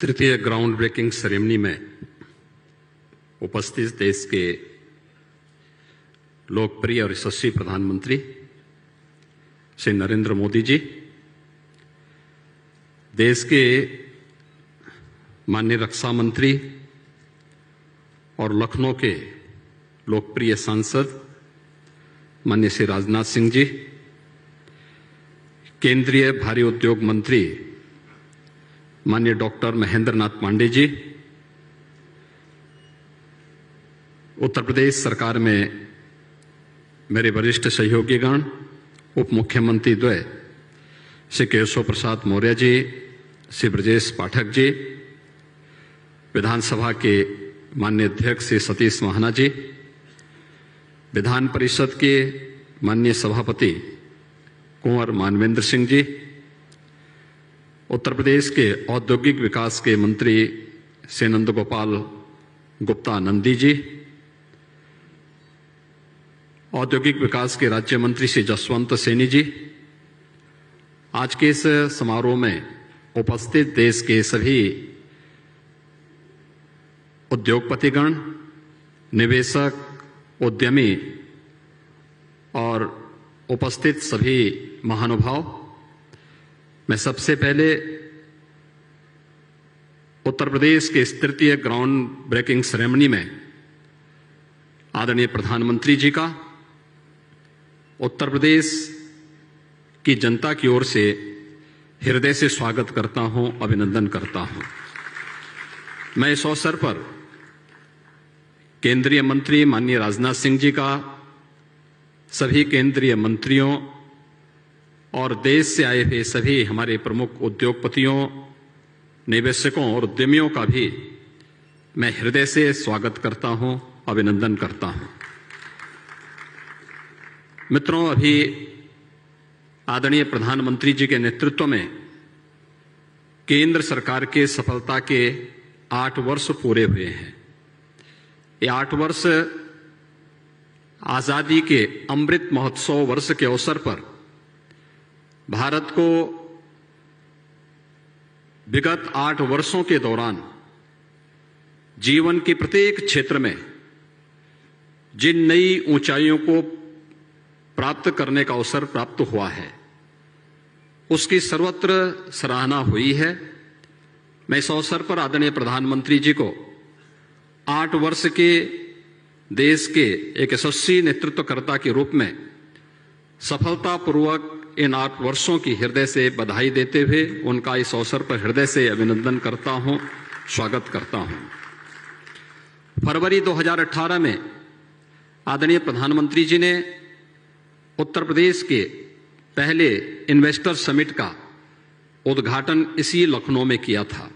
तृतीय ground breaking ceremony में उपस्थित देश के लोकप्रिय और यशस्वी प्रधानमंत्री श्री नरेंद्र मोदी जी, देश के माननीय रक्षा मंत्री और लखनऊ के लोकप्रिय सांसद माननीय श्री राजनाथ सिंह जी, केंद्रीय भारी उद्योग मंत्री माननीय डॉक्टर महेंद्र नाथ पांडे जी, उत्तर प्रदेश सरकार में मेरे वरिष्ठ सहयोगीगण, उप मुख्यमंत्री द्वय श्री केशव प्रसाद मौर्य जी, श्री ब्रजेश पाठक जी, विधानसभा के माननीय अध्यक्ष श्री सतीश महाना जी, विधान परिषद के माननीय सभापति कुंवर मानवेंद्र सिंह जी, उत्तर प्रदेश के औद्योगिक विकास के मंत्री श्री नंद गोपाल गुप्ता नंदी जी, औद्योगिक विकास के राज्य मंत्री श्री जसवंत सैनी जी, आज के इस समारोह में उपस्थित देश के सभी उद्योगपतिगण, निवेशक, उद्यमी और उपस्थित सभी महानुभाव, मैं सबसे पहले उत्तर प्रदेश के इस तृतीय ग्राउंड ब्रेकिंग सेरेमनी में आदरणीय प्रधानमंत्री जी का उत्तर प्रदेश की जनता की ओर से हृदय से स्वागत करता हूं, अभिनंदन करता हूं। मैं इस अवसर पर केंद्रीय मंत्री माननीय राजनाथ सिंह जी का, सभी केंद्रीय मंत्रियों और देश से आए हुए सभी हमारे प्रमुख उद्योगपतियों, निवेशकों और उद्यमियों का भी मैं हृदय से स्वागत करता हूं, अभिनंदन करता हूं। मित्रों, अभी आदरणीय प्रधानमंत्री जी के नेतृत्व में केंद्र सरकार के सफलता के 8 वर्ष पूरे हुए हैं। ये 8 वर्ष आजादी के अमृत महोत्सव वर्ष के अवसर पर भारत को विगत 8 वर्षों के दौरान जीवन के प्रत्येक क्षेत्र में जिन नई ऊंचाइयों को प्राप्त करने का अवसर प्राप्त हुआ है, उसकी सर्वत्र सराहना हुई है। मैं इस अवसर पर आदरणीय प्रधानमंत्री जी को 8 वर्ष के देश के एक यशस्वी नेतृत्वकर्ता के रूप में सफलतापूर्वक इन 8 वर्षों की हृदय से बधाई देते हुए उनका इस अवसर पर हृदय से अभिनंदन करता हूं, स्वागत करता हूं। फरवरी 2018 में आदरणीय प्रधानमंत्री जी ने उत्तर प्रदेश के पहले इन्वेस्टर समिट का उद्घाटन इसी लखनऊ में किया था।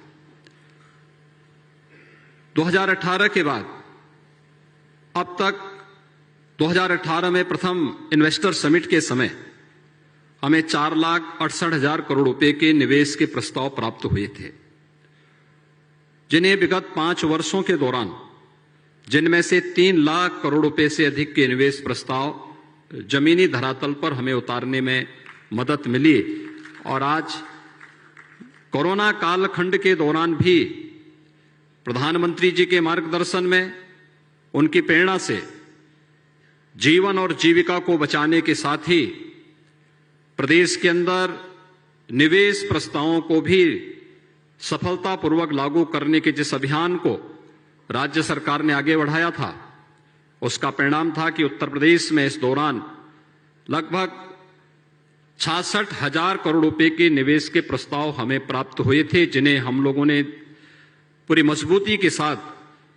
2018 के बाद अब तक 2018 में प्रथम इन्वेस्टर समिट के समय हमें 4,68,000 करोड़ रुपए के निवेश के प्रस्ताव प्राप्त हुए थे, जिन्हें विगत 5 वर्षों के दौरान जिनमें से 3 लाख करोड़ रुपए से अधिक के निवेश प्रस्ताव जमीनी धरातल पर हमें उतारने में मदद मिली। और आज कोरोना कालखंड के दौरान भी प्रधानमंत्री जी के मार्गदर्शन में, उनकी प्रेरणा से जीवन और जीविका को बचाने के साथ ही प्रदेश के अंदर निवेश प्रस्तावों को भी सफलतापूर्वक लागू करने के जिस अभियान को राज्य सरकार ने आगे बढ़ाया था, उसका परिणाम था कि उत्तर प्रदेश में इस दौरान लगभग 66,000 करोड़ रुपए के निवेश के प्रस्ताव हमें प्राप्त हुए थे, जिन्हें हम लोगों ने पूरी मजबूती के साथ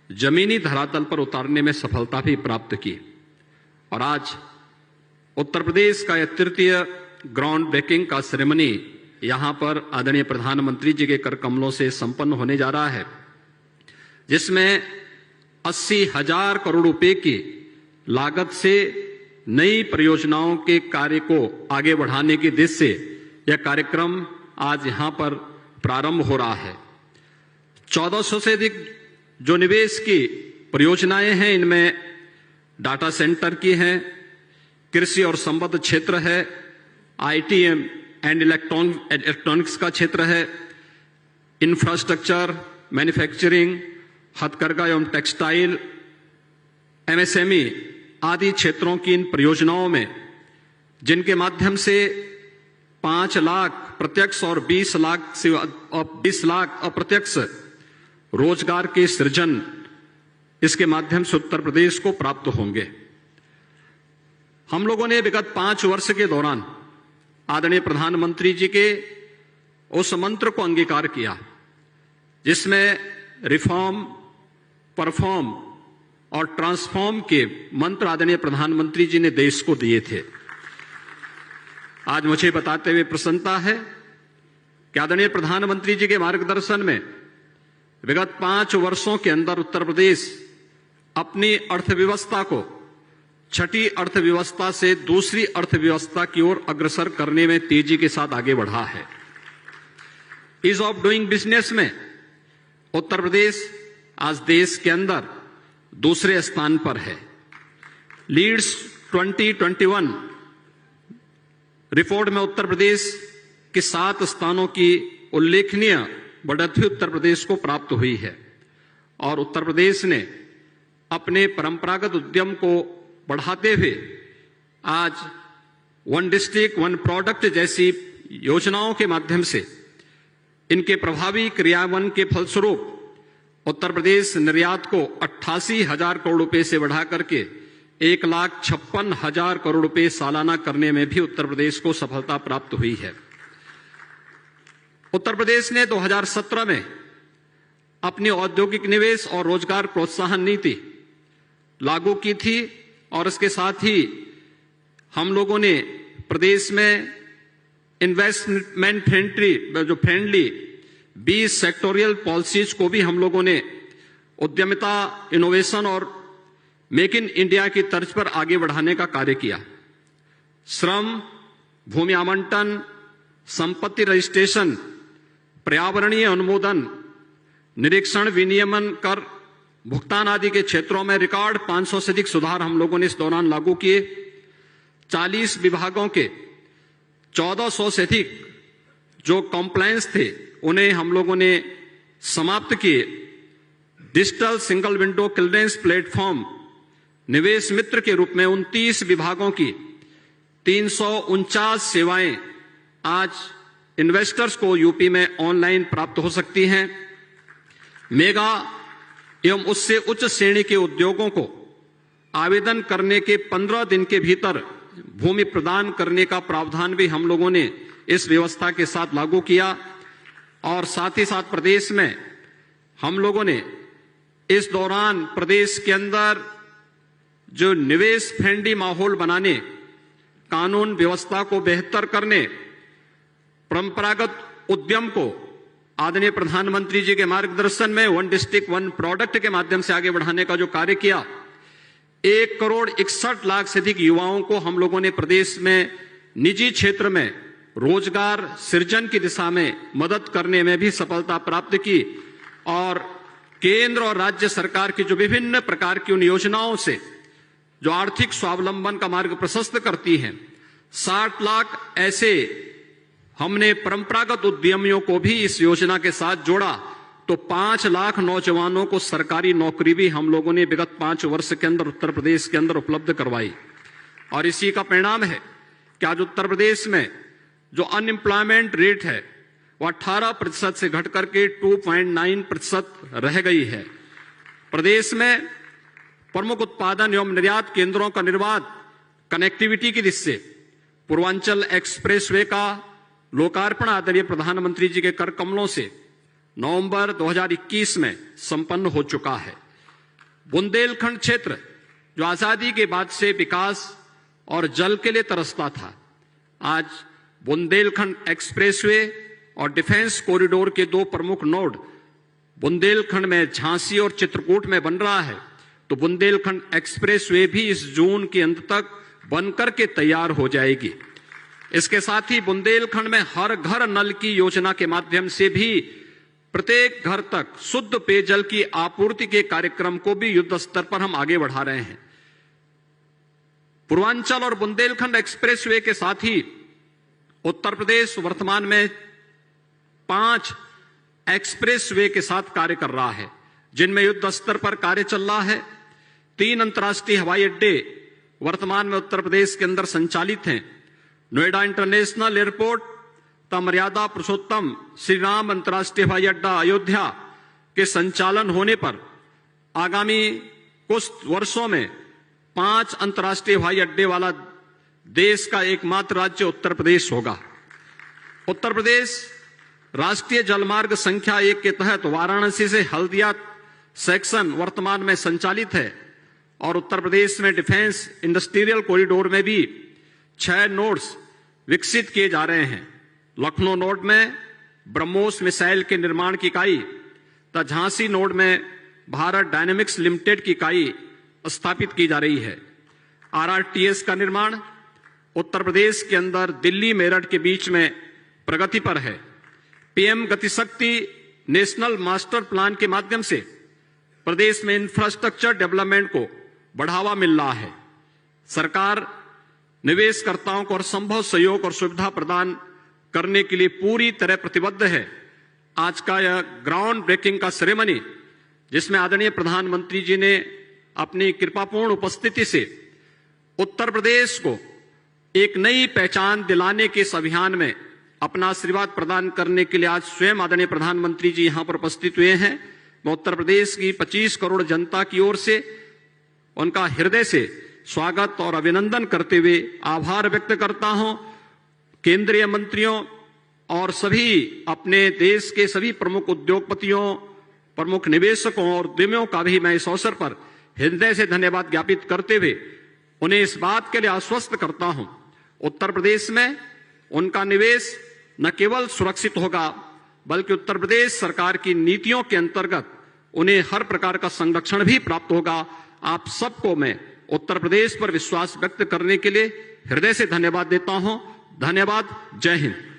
जमीनी धरातल पर उतारने में सफलता भी प्राप्त की। और आज उत्तर प्रदेश का यह तृतीय ग्राउंड ब्रेकिंग का सेरेमनी यहां पर आदरणीय प्रधानमंत्री जी के कर कमलों से संपन्न होने जा रहा है, जिसमें 80,000 करोड़ रुपए की लागत से नई परियोजनाओं के कार्य को आगे बढ़ाने की दिशा से यह कार्यक्रम आज यहां पर प्रारंभ हो रहा है। 1400 से अधिक जो निवेश की परियोजनाएं हैं, इनमें डाटा सेंटर की हैं, कृषि और संबद्ध क्षेत्र है, आईटी एंड इलेक्ट्रॉनिक्स का क्षेत्र है, इंफ्रास्ट्रक्चर, मैन्युफैक्चरिंग, हथकरघा एवं टेक्सटाइल, एमएसएमई आदि क्षेत्रों की इन परियोजनाओं में, जिनके माध्यम से 5 लाख प्रत्यक्ष और 20 लाख अप्रत्यक्ष रोजगार के सृजन इसके माध्यम से उत्तर प्रदेश को प्राप्त होंगे। हम लोगों ने विगत 5 वर्ष के दौरान आदरणीय प्रधानमंत्री जी के उस मंत्र को अंगीकार किया जिसमें रिफॉर्म, परफॉर्म और ट्रांसफॉर्म के मंत्र आदरणीय प्रधानमंत्री जी ने देश को दिए थे। आज मुझे बताते हुए प्रसन्नता है कि आदरणीय प्रधानमंत्री जी के मार्गदर्शन में विगत 5 वर्षों के अंदर उत्तर प्रदेश अपनी अर्थव्यवस्था को छठी अर्थव्यवस्था से दूसरी अर्थव्यवस्था की ओर अग्रसर करने में तेजी के साथ आगे बढ़ा है। ईज ऑफ डूइंग बिजनेस में उत्तर प्रदेश आज देश के अंदर दूसरे स्थान पर है। लीड्स 2021 रिपोर्ट में उत्तर प्रदेश के 7 स्थानों की उल्लेखनीय बढ़ोतरी उत्तर प्रदेश को प्राप्त हुई है और उत्तर प्रदेश ने अपने परंपरागत उद्यम को बढ़ाते हुए आज वन डिस्ट्रिक्ट वन प्रोडक्ट जैसी योजनाओं के माध्यम से इनके प्रभावी क्रियान्वयन के फलस्वरूप उत्तर प्रदेश निर्यात को 88,000 करोड़ रुपए से बढ़ा करके 1,56,000 करोड़ रुपए सालाना करने में भी उत्तर प्रदेश को सफलता प्राप्त हुई है। उत्तर प्रदेश ने 2017 में अपनी औद्योगिक निवेश और रोजगार प्रोत्साहन नीति लागू की थी और इसके साथ ही हम लोगों ने प्रदेश में इन्वेस्टमेंट फ्रेंडली 20 सेक्टोरियल पॉलिसीज को भी हम लोगों ने उद्यमिता, इनोवेशन और मेक इन इंडिया की तर्ज पर आगे बढ़ाने का कार्य किया। श्रम, भूमि आवंटन, संपत्ति रजिस्ट्रेशन, पर्यावरणीय अनुमोदन, निरीक्षण, विनियमन, कर भुगतान आदि के क्षेत्रों में रिकॉर्ड 500 से अधिक सुधार हम लोगों ने इस दौरान लागू किए। 40 विभागों के 1400 से अधिक जो कॉम्प्लायंस थे उन्हें हम लोगों ने समाप्त किए। Digital single window clearance platform निवेश मित्र के रूप में 29 विभागों की 349 सेवाएं आज इन्वेस्टर्स को यूपी में ऑनलाइन प्राप्त हो सकती हैं। मेगा एवं उससे उच्च श्रेणी के उद्योगों को आवेदन करने के 15 दिन के भीतर भूमि प्रदान करने का प्रावधान भी हम लोगों ने इस व्यवस्था के साथ लागू किया और साथ ही साथ प्रदेश में हम लोगों ने इस दौरान प्रदेश के अंदर जो निवेश फ्रेंडली माहौल बनाने, कानून व्यवस्था को बेहतर करने, परंपरागत उद्यम को आदरणीय प्रधानमंत्री जी के मार्गदर्शन में वन डिस्ट्रिक्ट वन प्रोडक्ट के माध्यम से आगे बढ़ाने का जो कार्य किया, 1,61,00,000 से अधिक युवाओं को हम लोगों ने प्रदेश में निजी क्षेत्र में रोजगार सृजन की दिशा में मदद करने में भी सफलता प्राप्त की और केंद्र और राज्य सरकार की जो विभिन्न प्रकार की उन योजनाओं से जो आर्थिक स्वावलंबन का मार्ग प्रशस्त करती हैं, 60 लाख ऐसे हमने परंपरागत उद्यमियों को भी इस योजना के साथ जोड़ा तो 5 लाख नौजवानों को सरकारी नौकरी भी हम लोगों ने विगत 5 वर्ष के अंदर उत्तर प्रदेश के अंदर उपलब्ध करवाई। और इसी का परिणाम है कि आज उत्तर प्रदेश में जो अनएम्प्लॉयमेंट रेट है वह 18% से घट करके 2.9% रह गई है। प्रदेश में प्रमुख उत्पादन एवं निर्यात केंद्रों का निर्माण कनेक्टिविटी की दृष्टि से पूर्वांचल एक्सप्रेसवे का लोकार्पण आदरणीय प्रधानमंत्री जी के कर कमलों से नवंबर 2021 में संपन्न हो चुका है। बुंदेलखंड क्षेत्र जो आजादी के बाद से विकास और जल के लिए तरसता था, आज बुंदेलखंड एक्सप्रेसवे और डिफेंस कॉरिडोर के 2 प्रमुख नोड बुंदेलखंड में झांसी और चित्रकूट में बन रहा है, तो बुंदेलखंड एक्सप्रेसवे भी इस जून के अंत तक बनकर के तैयार हो जाएगी। इसके साथ ही बुंदेलखंड में हर घर नल की योजना के माध्यम से भी प्रत्येक घर तक शुद्ध पेयजल की आपूर्ति के कार्यक्रम को भी युद्ध स्तर पर हम आगे बढ़ा रहे हैं। पूर्वांचल और बुंदेलखंड एक्सप्रेसवे के साथ ही उत्तर प्रदेश वर्तमान में 5 एक्सप्रेस वे के साथ कार्य कर रहा है, जिनमें युद्ध स्तर पर कार्य चल रहा है। 3 अंतर्राष्ट्रीय हवाई अड्डे वर्तमान में उत्तर प्रदेश के अंदर संचालित हैं। नोएडा इंटरनेशनल एयरपोर्ट तथा मर्यादा पुरुषोत्तम श्री राम अंतर्राष्ट्रीय हवाई अड्डा अयोध्या के संचालन होने पर आगामी कुछ वर्षों में 5 अंतर्राष्ट्रीय हवाई अड्डे वाला देश का एकमात्र राज्य उत्तर प्रदेश होगा। उत्तर प्रदेश राष्ट्रीय जलमार्ग संख्या 1 के तहत वाराणसी से हल्दिया सेक्शन वर्तमान में संचालित है और उत्तर प्रदेश में डिफेंस इंडस्ट्रियल कॉरिडोर में भी 6 नोड्स विकसित किए जा रहे हैं। लखनऊ नोड में ब्रह्मोस मिसाइल के निर्माण की इकाई तथा झांसी नोड में भारत डायनेमिक्स लिमिटेड की इकाई स्थापित की जा रही है। RRTS का निर्माण उत्तर प्रदेश के अंदर दिल्ली मेरठ के बीच में प्रगति पर है। PM Gati Shakti national master plan के माध्यम से प्रदेश में इंफ्रास्ट्रक्चर डेवलपमेंट को बढ़ावा मिल रहा है। सरकार निवेशकर्ताओं को हर संभव सहयोग और सुविधा प्रदान करने के लिए पूरी तरह प्रतिबद्ध है। आज का यह ग्राउंड ब्रेकिंग का सेरेमनी, जिसमें आदरणीय प्रधानमंत्री जी ने अपनी कृपापूर्ण उपस्थिति से उत्तर प्रदेश को एक नई पहचान दिलाने के इस अभियान में अपना आशीर्वाद प्रदान करने के लिए आज स्वयं आदरणीय प्रधानमंत्री जी यहां पर उपस्थित हुए हैं। मैं उत्तर प्रदेश की 25 करोड़ जनता की ओर से उनका हृदय से स्वागत और अभिनंदन करते हुए आभार व्यक्त करता हूं। केंद्रीय मंत्रियों और सभी अपने देश के सभी प्रमुख उद्योगपतियों, प्रमुख निवेशकों और उद्यमियों का भी मैं इस अवसर पर हृदय से धन्यवाद ज्ञापित करते हुए उन्हें इस बात के लिए आश्वस्त करता हूं, उत्तर प्रदेश में उनका निवेश न केवल सुरक्षित होगा बल्कि उत्तर प्रदेश सरकार की नीतियों के अंतर्गत उन्हें हर प्रकार का संरक्षण भी प्राप्त होगा। आप सबको मैं उत्तर प्रदेश पर विश्वास व्यक्त करने के लिए हृदय से धन्यवाद देता हूं। धन्यवाद। जय हिंद।